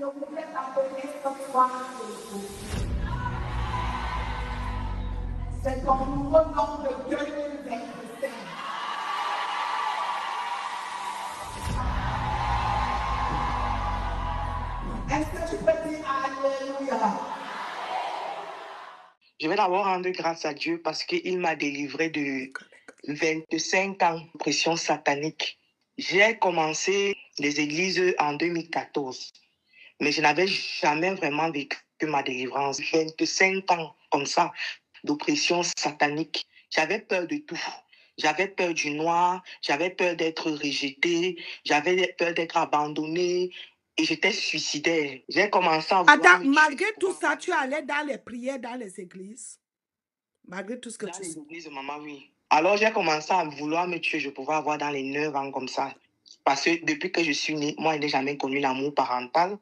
Je voudrais appeler ce soir Jésus. C'est ton nouveau nom de 2025. Est-ce que tu peux dire Alléluia? Je vais d'abord rendre grâce à Dieu parce qu'il m'a délivré de 25 ans de pression satanique. J'ai commencé les églises en 2014, mais je n'avais jamais vraiment vécu ma délivrance. 25 ans comme ça d'oppression satanique. J'avais peur de tout. J'avais peur du noir, j'avais peur d'être rejetée, j'avais peur d'être abandonnée et j'étais suicidaire. J'ai commencé à vouloir Attends, malgré tout ça, tu allais dans les prières, dans les églises? Malgré tout ce que dans tu les sais. églises, maman, oui. Alors j'ai commencé à vouloir me tuer. Je pouvais avoir dans les 9 ans comme ça. Parce que depuis que je suis née, moi, je n'ai jamais connu l'amour parental.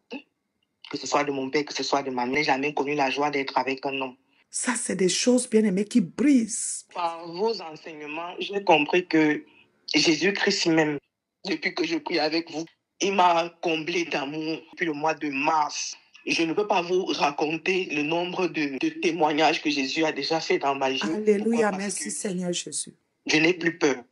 Que ce soit de mon père, que ce soit de ma mère. Je n'ai jamais connu la joie d'être avec un homme. Ça, c'est des choses, bien aimées, qui brisent. Par vos enseignements, j'ai compris que Jésus-Christ même, depuis que je prie avec vous, il m'a comblé d'amour depuis le mois de mars. Je ne peux pas vous raconter le nombre de témoignages que Jésus a déjà fait dans ma vie. Alléluia, Pourquoi? Parce merci que Seigneur Jésus. je n'ai plus peur.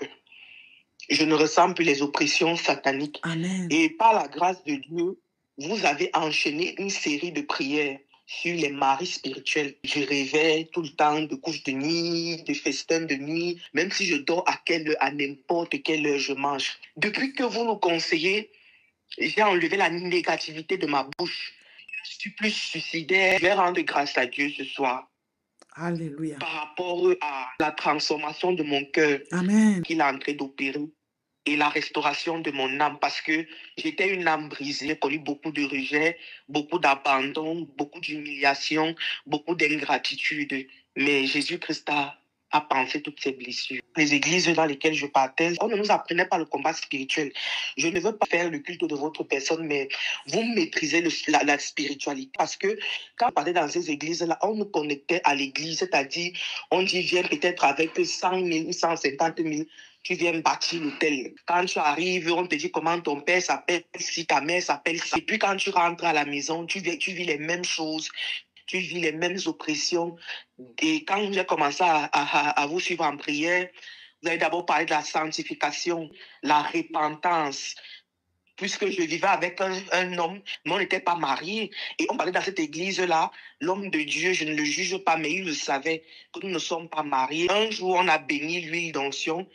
Je ne ressens plus les oppressions sataniques. Amen. Et par la grâce de Dieu, vous avez enchaîné une série de prières sur les maris spirituels. Je rêvais tout le temps de couches de nuit, de festins de nuit, même si je dors à n'importe quelle heure je mange. Depuis que vous nous conseillez, j'ai enlevé la négativité de ma bouche. Je suis plus suicidaire. Je vais rendre grâce à Dieu ce soir. Alléluia. Par rapport à la transformation de mon cœur Amen. qu'il est en train d'opérer et la restauration de mon âme, parce que j'étais une âme brisée. J'ai connu beaucoup de rejet, beaucoup d'abandon, beaucoup d'humiliation, beaucoup d'ingratitude. Mais Jésus-Christ a pensé toutes ces blessures. Les églises dans lesquelles je partais, on ne nous apprenait pas le combat spirituel. Je ne veux pas faire le culte de votre personne, mais vous maîtrisez la spiritualité. Parce que quand on partait dans ces églises-là, on nous connectait à l'église, c'est-à-dire on dit viens peut-être avec 100 000 ou 150 000. Tu viens bâtir l'hôtel. Quand tu arrives, on te dit comment ton père s'appelle, si ta mère s'appelle ça. Et puis quand tu rentres à la maison, tu vis les mêmes choses, tu vis les mêmes oppressions. Et quand j'ai commencé à vous suivre en prière, vous avez d'abord parlé de la sanctification, la repentance. Puisque je vivais avec un homme, mais on n'était pas mariés. Et on parlait dans cette église-là, l'homme de Dieu, je ne le juge pas, mais il le savait que nous ne sommes pas mariés. Un jour, on a béni l'huile d'onction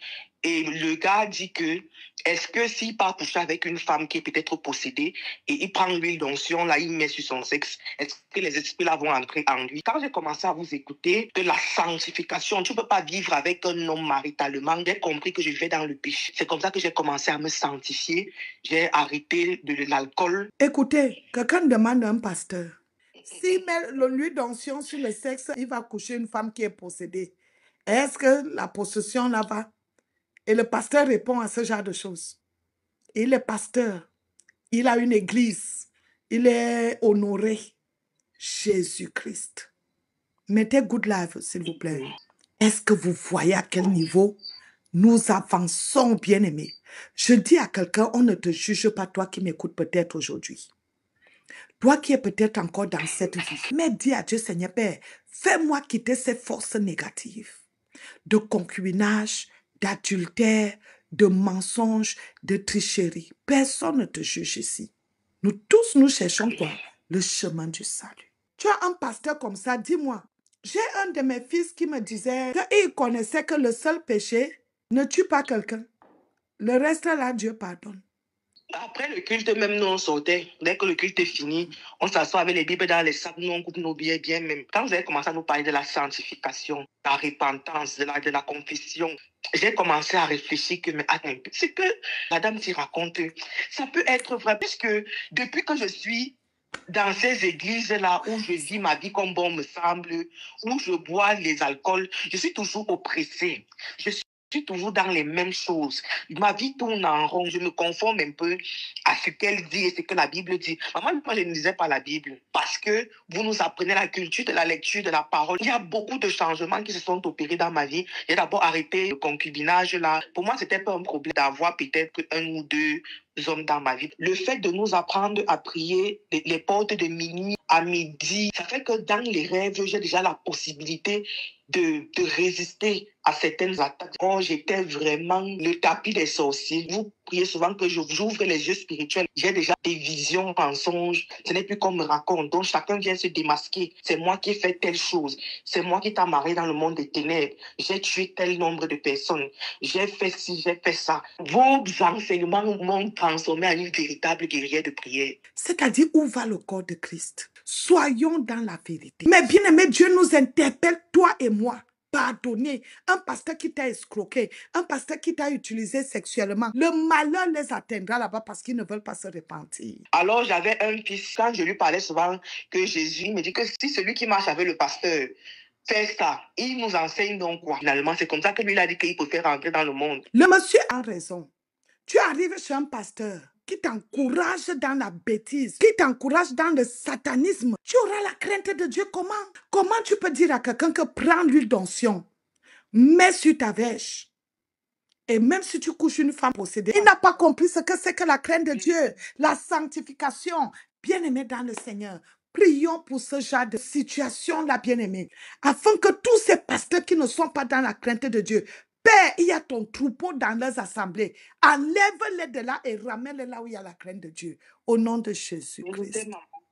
et le gars dit que, est-ce que s'il part coucher avec une femme qui est peut-être possédée et il prend l'huile d'onction, là, il met sur son sexe, est-ce que les esprits là vont entrer en lui? Quand j'ai commencé à vous écouter de la sanctification, tu ne peux pas vivre avec un homme maritalement. J'ai compris que je vivais dans le péché. C'est comme ça que j'ai commencé à me sanctifier. J'ai arrêté de l'alcool. Écoutez, quelqu'un demande à un pasteur, s'il met l'huile d'onction sur le sexe, il va coucher une femme qui est possédée. Est-ce que la possession là va? Et le pasteur répond à ce genre de choses. Il est pasteur. Il a une église. Il est honoré. Jésus-Christ. Mettez Good Life, s'il vous plaît. Est-ce que vous voyez à quel niveau nous avançons, bien-aimés? Je dis à quelqu'un, on ne te juge pas, toi qui m'écoutes peut-être aujourd'hui. Toi qui es peut-être encore dans cette vie. Mais dis à Dieu, Seigneur Père, fais-moi quitter ces forces négatives de concubinage, d'adultère, de mensonge, de tricherie. Personne ne te juge ici. Nous tous, nous cherchons quoi? Le chemin du salut. Tu as un pasteur comme ça, dis-moi. J'ai un de mes fils qui me disait qu'il connaissait que le seul péché ne tue pas quelqu'un. Le reste là, Dieu pardonne. Après le culte, même nous, on sortait. Dès que le culte est fini, on s'assoit avec les Bibles dans les sacs, nous, on coupe nos billets bien même. Quand vous avez commencé à nous parler de la sanctification, de la repentance, de la confession, j'ai commencé à réfléchir que, mais attends, ce que la dame s'y raconte, ça peut être vrai, puisque depuis que je suis dans ces églises-là où je vis ma vie comme bon me semble, où je bois les alcools, je suis toujours oppressée. Je suis suis toujours dans les mêmes choses. Ma vie tourne en rond. Je me conforme un peu à ce qu'elle dit et ce que la Bible dit. Maman, moi, je ne lisais pas la Bible parce que vous nous apprenez la culture de la lecture de la parole. Il y a beaucoup de changements qui se sont opérés dans ma vie. J'ai d'abord arrêté le concubinage là. Pour moi, c'était pas un problème d'avoir peut-être un ou deux hommes dans ma vie. Le fait de nous apprendre à prier les portes de minuit à midi, ça fait que dans les rêves, j'ai déjà la possibilité de résister à certaines attaques. Quand j'étais vraiment le tapis des sorciers, vous priez souvent que j'ouvre les yeux spirituels. J'ai déjà des visions en songe. Ce n'est plus comme me raconte. Donc chacun vient se démasquer. C'est moi qui ai fait telle chose. C'est moi qui t'ai amarré dans le monde des ténèbres. J'ai tué tel nombre de personnes. J'ai fait ci, j'ai fait ça. Vos enseignements m'ont transformé en une véritable guerrière de prière. C'est-à-dire, où va le corps de Christ? Soyons dans la vérité. Mais bien aimé, Dieu nous interpelle, toi et moi. Pardonner un pasteur qui t'a escroqué, un pasteur qui t'a utilisé sexuellement. Le malheur les atteindra là-bas parce qu'ils ne veulent pas se repentir. Alors j'avais un fils, quand je lui parlais souvent que Jésus me dit que si celui qui marche avec le pasteur fait ça, il nous enseigne donc quoi? Finalement, c'est comme ça que lui il a dit qu'il préfère rentrer dans le monde. Le monsieur a raison. Tu arrives chez un pasteur qui t'encourage dans la bêtise, qui t'encourage dans le satanisme. Tu auras la crainte de Dieu comment? Comment tu peux dire à quelqu'un que prends l'huile d'onction, mets sur ta vêche, et même si tu couches une femme possédée, il n'a pas compris ce que c'est que la crainte de Dieu, la sanctification. Bien-aimé dans le Seigneur, prions pour ce genre de situation-là, bien-aimé, afin que tous ces pasteurs qui ne sont pas dans la crainte de Dieu, Père, il y a ton troupeau dans leurs assemblées. Enlève-les de là et ramène-les là où il y a la crainte de Dieu. Au nom de Jésus-Christ.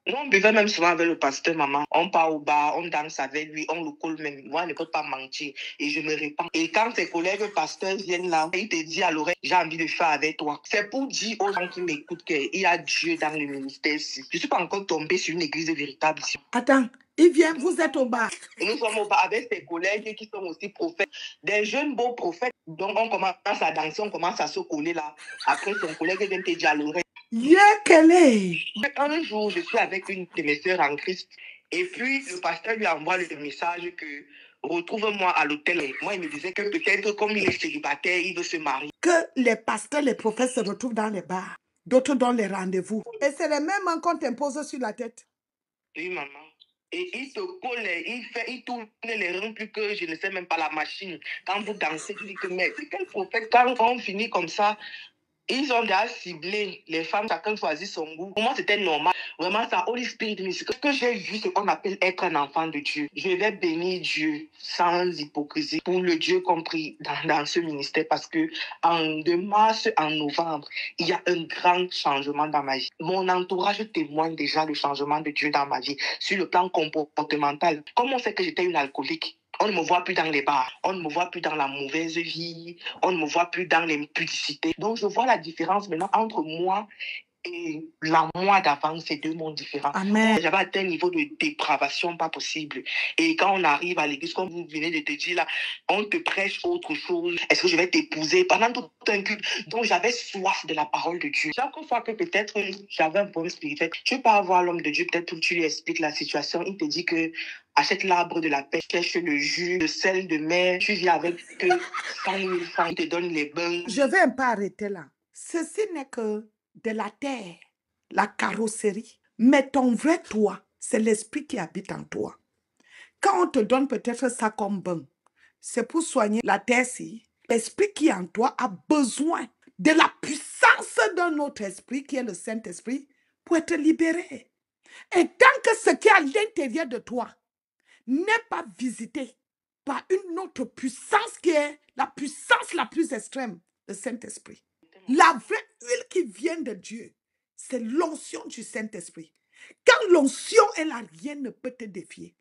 Nous, on buvait même souvent avec le pasteur, maman. On part au bar, on danse avec lui, on le colle même. Moi, je ne peux pas mentir. Et je me répands. Et quand tes collègues pasteurs viennent là, ils te disent à l'oreille, j'ai envie de faire avec toi. C'est pour dire aux gens qui m'écoutent qu'il y a Dieu dans le ministère ici. Je ne suis pas encore tombée sur une église véritable ici. Attends, il vient, vous êtes au bar. Et nous sommes au bar avec tes collègues qui sont aussi prophètes. Des jeunes beaux prophètes. Donc, on commence à danser, on commence à se coller là. Après, son collègue vient te dire à l'oreille. Un jour, je suis avec une de mes sœurs en Christ et puis le pasteur lui envoie le message que retrouve-moi à l'hôtel. Moi, il me disait que peut-être comme il est célibataire, il veut se marier. Que les pasteurs, les prophètes se retrouvent dans les bars. D'autres donnent les rendez-vous. Et c'est les mêmes qu'on t'impose sur la tête. Oui, maman. Et il te colle, il tourne les reins plus que je ne sais même pas la machine. Quand vous dansez, tu dis que mais quel prophète, quand on finit comme ça, ils ont déjà ciblé les femmes, chacun choisit son goût. Pour moi, c'était normal. Vraiment, ça, Holy Spirit, ce que j'ai vu, ce qu'on appelle être un enfant de Dieu. Je vais bénir Dieu sans hypocrisie pour le Dieu compris dans ce ministère parce que de mars en novembre, il y a un grand changement dans ma vie. Mon entourage témoigne déjà du changement de Dieu dans ma vie sur le plan comportemental. Comment on sait que j'étais une alcoolique? On ne me voit plus dans les bars, on ne me voit plus dans la mauvaise vie, on ne me voit plus dans l'impudicité. Donc, je vois la différence maintenant entre moi et la moi d'avant, c'est deux mondes différents. Amen. J'avais atteint un niveau de dépravation pas possible. Et quand on arrive à l'église, comme vous venez de te dire là, on te prêche autre chose. Est-ce que je vais t'épouser pendant tout un culte? Donc j'avais soif de la parole de Dieu. Chaque fois que peut-être j'avais un problème spirituel, je vais pas avoir l'homme de Dieu, peut-être où tu lui expliques la situation, il te dit que achète l'arbre de la paix, cherche le jus, le sel de mer, tu viens avec 100 000 francs, il te donne les bains. Je vais un peu arrêter là. Ceci n'est que de la terre, la carrosserie. Mais ton vrai toi, c'est l'esprit qui habite en toi. Quand on te donne peut-être ça comme bain, c'est pour soigner la terre-ci. L'esprit qui est en toi a besoin de la puissance d'un autre esprit, qui est le Saint-Esprit, pour être libéré. Et tant que ce qui est à l'intérieur de toi n'est pas visité par une autre puissance qui est la puissance la plus extrême, le Saint-Esprit. La vraie huile qui vient de Dieu, c'est l'onction du Saint-Esprit. Quand l'onction est là, rien ne peut te défier.